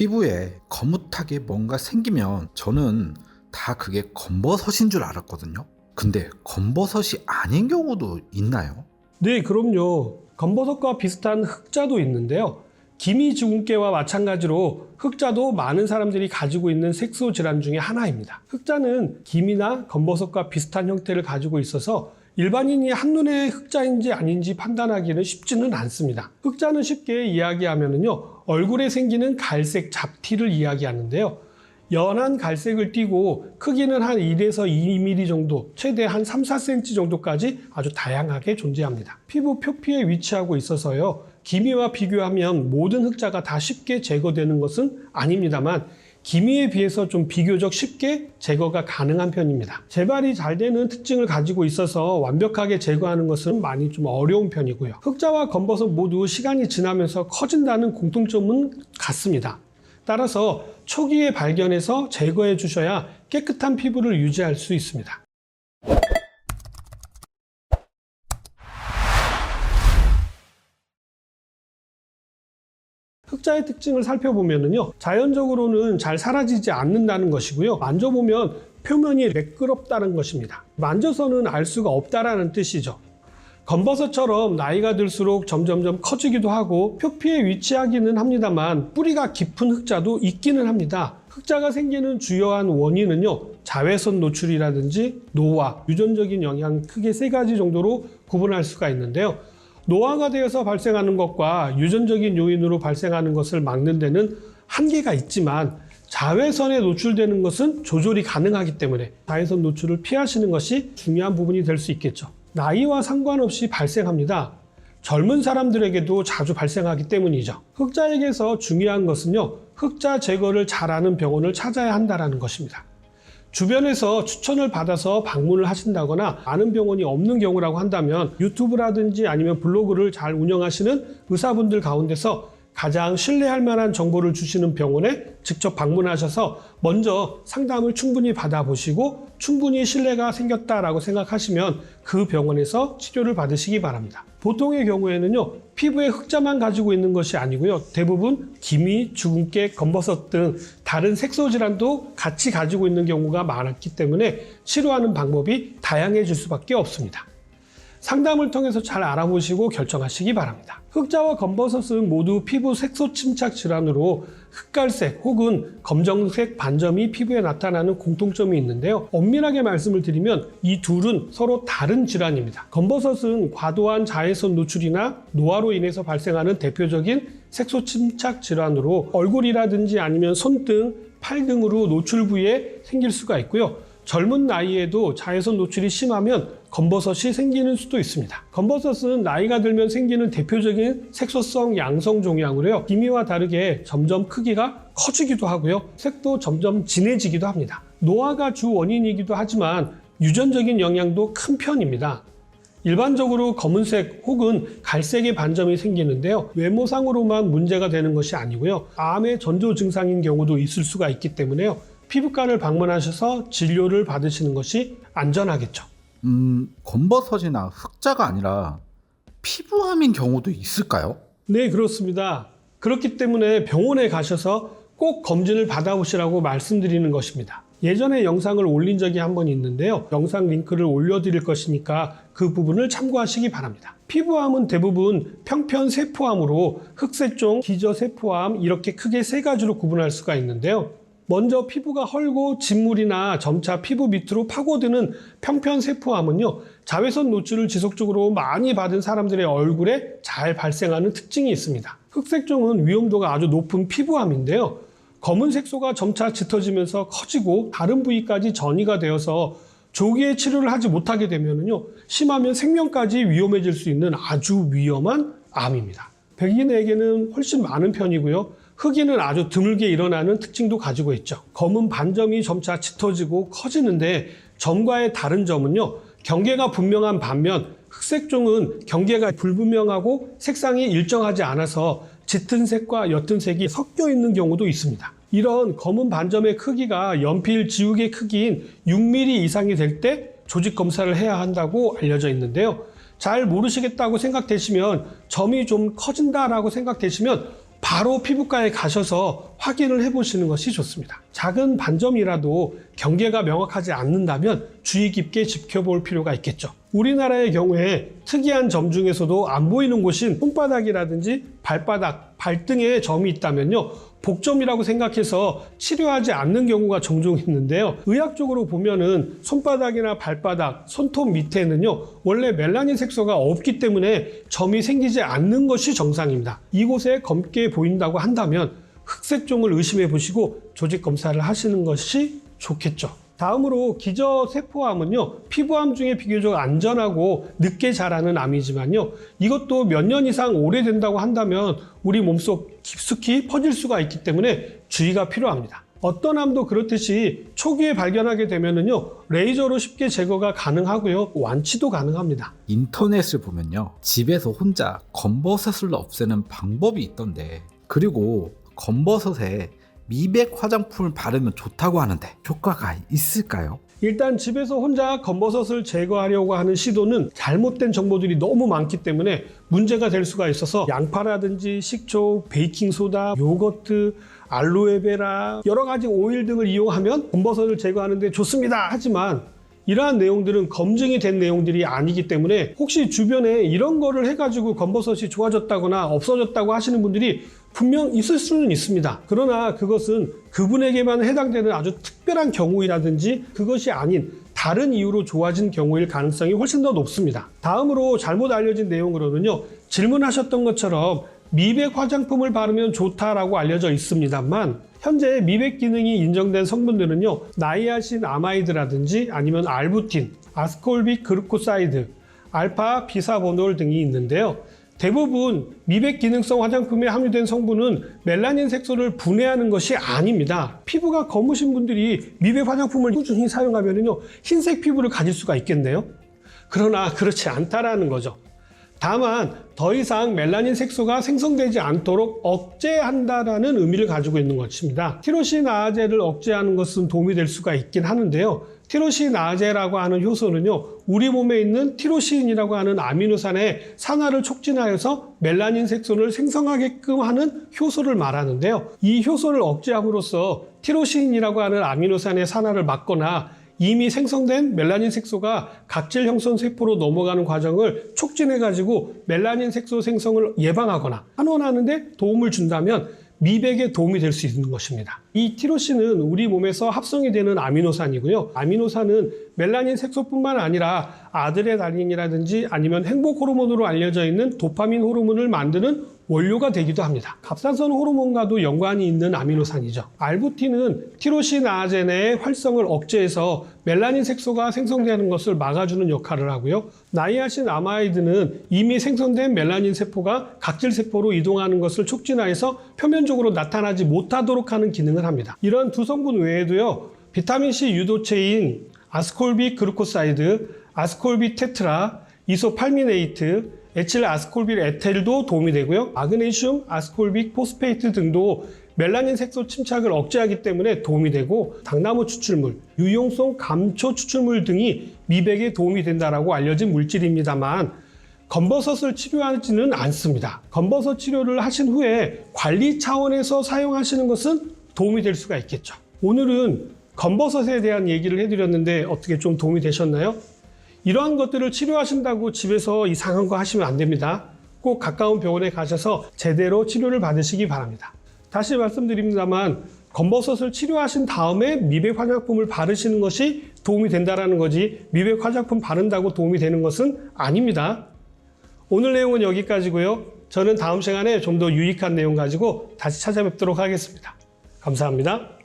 피부에 거뭇하게 뭔가 생기면 저는 다 그게 검버섯인 줄 알았거든요. 근데 검버섯이 아닌 경우도 있나요? 네, 그럼요. 검버섯과 비슷한 흑자도 있는데요. 기미주근깨와 마찬가지로 흑자도 많은 사람들이 가지고 있는 색소 질환 중에 하나입니다. 흑자는 기미나 검버섯과 비슷한 형태를 가지고 있어서 일반인이 한눈에 흑자인지 아닌지 판단하기는 쉽지는 않습니다. 흑자는 쉽게 이야기하면요, 얼굴에 생기는 갈색 잡티를 이야기하는데요. 연한 갈색을 띠고 크기는 한 1에서 2mm 정도, 최대 한 3, 4cm 정도까지 아주 다양하게 존재합니다. 피부 표피에 위치하고 있어서요, 기미와 비교하면 모든 흑자가 다 쉽게 제거되는 것은 아닙니다만 기미에 비해서 좀 비교적 쉽게 제거가 가능한 편입니다. 재발이 잘 되는 특징을 가지고 있어서 완벽하게 제거하는 것은 많이 좀 어려운 편이고요. 흑자와 검버섯 모두 시간이 지나면서 커진다는 공통점은 같습니다. 따라서 초기에 발견해서 제거해 주셔야 깨끗한 피부를 유지할 수 있습니다. 흑자의 특징을 살펴보면요, 자연적으로는 잘 사라지지 않는다는 것이고요. 만져보면 표면이 매끄럽다는 것입니다. 만져서는 알 수가 없다라는 뜻이죠. 검버섯처럼 나이가 들수록 점점점 커지기도 하고 표피에 위치하기는 합니다만 뿌리가 깊은 흑자도 있기는 합니다. 흑자가 생기는 주요한 원인은요, 자외선 노출이라든지 노화, 유전적인 영향 크게 세 가지 정도로 구분할 수가 있는데요. 노화가 되어서 발생하는 것과 유전적인 요인으로 발생하는 것을 막는 데는 한계가 있지만 자외선에 노출되는 것은 조절이 가능하기 때문에 자외선 노출을 피하시는 것이 중요한 부분이 될 수 있겠죠. 나이와 상관없이 발생합니다. 젊은 사람들에게도 자주 발생하기 때문이죠. 흑자에게서 중요한 것은요, 흑자 제거를 잘하는 병원을 찾아야 한다는 것입니다. 주변에서 추천을 받아서 방문을 하신다거나 아는 병원이 없는 경우라고 한다면 유튜브라든지 아니면 블로그를 잘 운영하시는 의사분들 가운데서 가장 신뢰할 만한 정보를 주시는 병원에 직접 방문하셔서 먼저 상담을 충분히 받아보시고 충분히 신뢰가 생겼다라고 생각하시면 그 병원에서 치료를 받으시기 바랍니다. 보통의 경우에는요, 피부에 흑자만 가지고 있는 것이 아니고요, 대부분 기미, 주근깨, 검버섯 등 다른 색소 질환도 같이 가지고 있는 경우가 많았기 때문에 치료하는 방법이 다양해질 수밖에 없습니다. 상담을 통해서 잘 알아보시고 결정하시기 바랍니다. 흑자와 검버섯은 모두 피부 색소 침착 질환으로 흑갈색 혹은 검정색 반점이 피부에 나타나는 공통점이 있는데요. 엄밀하게 말씀을 드리면 이 둘은 서로 다른 질환입니다. 검버섯은 과도한 자외선 노출이나 노화로 인해서 발생하는 대표적인 색소 침착 질환으로 얼굴이라든지 아니면 손등, 팔 등으로 노출 부위에 생길 수가 있고요. 젊은 나이에도 자외선 노출이 심하면 검버섯이 생기는 수도 있습니다. 검버섯은 나이가 들면 생기는 대표적인 색소성 양성 종양으로요, 기미와 다르게 점점 크기가 커지기도 하고요, 색도 점점 진해지기도 합니다. 노화가 주 원인이기도 하지만 유전적인 영향도 큰 편입니다. 일반적으로 검은색 혹은 갈색의 반점이 생기는데요, 외모상으로만 문제가 되는 것이 아니고요, 암의 전조 증상인 경우도 있을 수가 있기 때문에요, 피부과를 방문하셔서 진료를 받으시는 것이 안전하겠죠. 검버섯이나 흑자가 아니라 피부암인 경우도 있을까요? 네, 그렇습니다. 그렇기 때문에 병원에 가셔서 꼭 검진을 받아보시라고 말씀드리는 것입니다. 예전에 영상을 올린 적이 한 번 있는데요, 영상 링크를 올려드릴 것이니까 그 부분을 참고하시기 바랍니다. 피부암은 대부분 평편세포암으로 흑색종, 기저세포암 이렇게 크게 세 가지로 구분할 수가 있는데요. 먼저 피부가 헐고 진물이나 점차 피부 밑으로 파고드는 평편세포암은요, 자외선 노출을 지속적으로 많이 받은 사람들의 얼굴에 잘 발생하는 특징이 있습니다. 흑색종은 위험도가 아주 높은 피부암인데요, 검은 색소가 점차 짙어지면서 커지고 다른 부위까지 전이가 되어서 조기에 치료를 하지 못하게 되면요, 심하면 생명까지 위험해질 수 있는 아주 위험한 암입니다. 백인에게는 훨씬 많은 편이고요, 흑인은 아주 드물게 일어나는 특징도 가지고 있죠. 검은 반점이 점차 짙어지고 커지는데 점과의 다른 점은요, 경계가 분명한 반면 흑색종은 경계가 불분명하고 색상이 일정하지 않아서 짙은 색과 옅은 색이 섞여 있는 경우도 있습니다. 이런 검은 반점의 크기가 연필 지우개 크기인 6mm 이상이 될 때 조직 검사를 해야 한다고 알려져 있는데요. 잘 모르시겠다고 생각되시면, 점이 좀 커진다라고 생각되시면 바로 피부과에 가셔서 확인을 해보시는 것이 좋습니다. 작은 반점이라도 경계가 명확하지 않는다면 주의 깊게 지켜볼 필요가 있겠죠. 우리나라의 경우에 특이한 점 중에서도 안 보이는 곳인 손바닥이라든지 발바닥, 발등에 점이 있다면요, 복점이라고 생각해서 치료하지 않는 경우가 종종 있는데요. 의학적으로 보면은 손바닥이나 발바닥, 손톱 밑에는요, 원래 멜라닌 색소가 없기 때문에 점이 생기지 않는 것이 정상입니다. 이곳에 검게 보인다고 한다면 흑색종을 의심해 보시고 조직 검사를 하시는 것이 좋겠죠. 다음으로 기저세포암은요, 피부암 중에 비교적 안전하고 늦게 자라는 암이지만요, 이것도 몇 년 이상 오래된다고 한다면 우리 몸속 깊숙이 퍼질 수가 있기 때문에 주의가 필요합니다. 어떤 암도 그렇듯이 초기에 발견하게 되면은요, 레이저로 쉽게 제거가 가능하고요, 완치도 가능합니다. 인터넷을 보면요, 집에서 혼자 검버섯을 없애는 방법이 있던데, 그리고 검버섯에 미백 화장품을 바르면 좋다고 하는데 효과가 있을까요? 일단 집에서 혼자 검버섯을 제거하려고 하는 시도는 잘못된 정보들이 너무 많기 때문에 문제가 될 수가 있어서 양파라든지 식초, 베이킹소다, 요거트, 알로에베라, 여러 가지 오일 등을 이용하면 검버섯을 제거하는 데 좋습니다. 하지만 이러한 내용들은 검증이 된 내용들이 아니기 때문에 혹시 주변에 이런 거를 해가지고 검버섯이 좋아졌다거나 없어졌다고 하시는 분들이 분명 있을 수는 있습니다. 그러나 그것은 그분에게만 해당되는 아주 특별한 경우라든지 그것이 아닌 다른 이유로 좋아진 경우일 가능성이 훨씬 더 높습니다. 다음으로 잘못 알려진 내용으로는요, 질문하셨던 것처럼 미백 화장품을 바르면 좋다라고 알려져 있습니다만 현재 미백 기능이 인정된 성분들은요, 나이아신 아마이드라든지 아니면 알부틴, 아스콜빅 그루코사이드, 알파 비사보놀 등이 있는데요. 대부분 미백 기능성 화장품에 함유된 성분은 멜라닌 색소를 분해하는 것이 아닙니다. 피부가 검으신 분들이 미백 화장품을 꾸준히 사용하면요, 흰색 피부를 가질 수가 있겠네요. 그러나 그렇지 않다라는 거죠. 다만 더 이상 멜라닌 색소가 생성되지 않도록 억제한다라는 의미를 가지고 있는 것입니다. 티로시나아제를 억제하는 것은 도움이 될 수가 있긴 하는데요. 티로시나아제라고 하는 효소는요, 우리 몸에 있는 티로시인이라고 하는 아미노산의 산화를 촉진하여서 멜라닌 색소를 생성하게끔 하는 효소를 말하는데요. 이 효소를 억제함으로써 티로시인이라고 하는 아미노산의 산화를 막거나 이미 생성된 멜라닌 색소가 각질 형성 세포로 넘어가는 과정을 촉진해가지고 멜라닌 색소 생성을 예방하거나 환원하는 데 도움을 준다면 미백에 도움이 될 수 있는 것입니다. 이 티로신은 우리 몸에서 합성이 되는 아미노산이고요. 아미노산은 멜라닌 색소뿐만 아니라 아드레날린이라든지 아니면 행복 호르몬으로 알려져 있는 도파민 호르몬을 만드는 원료가 되기도 합니다. 갑상선 호르몬과도 연관이 있는 아미노산이죠. 알부틴은 티로시나아제 내의 활성을 억제해서 멜라닌 색소가 생성되는 것을 막아주는 역할을 하고요. 나이아신 아마이드는 이미 생성된 멜라닌 세포가 각질 세포로 이동하는 것을 촉진하여서 표면적으로 나타나지 못하도록 하는 기능을 합니다. 이런 두 성분 외에도요, 비타민C 유도체인 아스콜빅 그루코사이드, 아스콜빅 테트라, 이소팔미네이트, 에틸 아스콜빅 에텔도 도움이 되고요. 마그네슘 아스콜빅 포스페이트 등도 멜라닌 색소 침착을 억제하기 때문에 도움이 되고, 당나무 추출물, 유용성 감초 추출물 등이 미백에 도움이 된다라고 알려진 물질입니다만 검버섯을 치료하지는 않습니다. 검버섯 치료를 하신 후에 관리 차원에서 사용하시는 것은 도움이 될 수가 있겠죠. 오늘은 검버섯에 대한 얘기를 해드렸는데 어떻게 좀 도움이 되셨나요? 이러한 것들을 치료하신다고 집에서 이상한 거 하시면 안 됩니다. 꼭 가까운 병원에 가셔서 제대로 치료를 받으시기 바랍니다. 다시 말씀드립니다만 검버섯을 치료하신 다음에 미백 화장품을 바르시는 것이 도움이 된다는 거지 미백 화장품 바른다고 도움이 되는 것은 아닙니다. 오늘 내용은 여기까지고요. 저는 다음 시간에 좀 더 유익한 내용 가지고 다시 찾아뵙도록 하겠습니다. 감사합니다.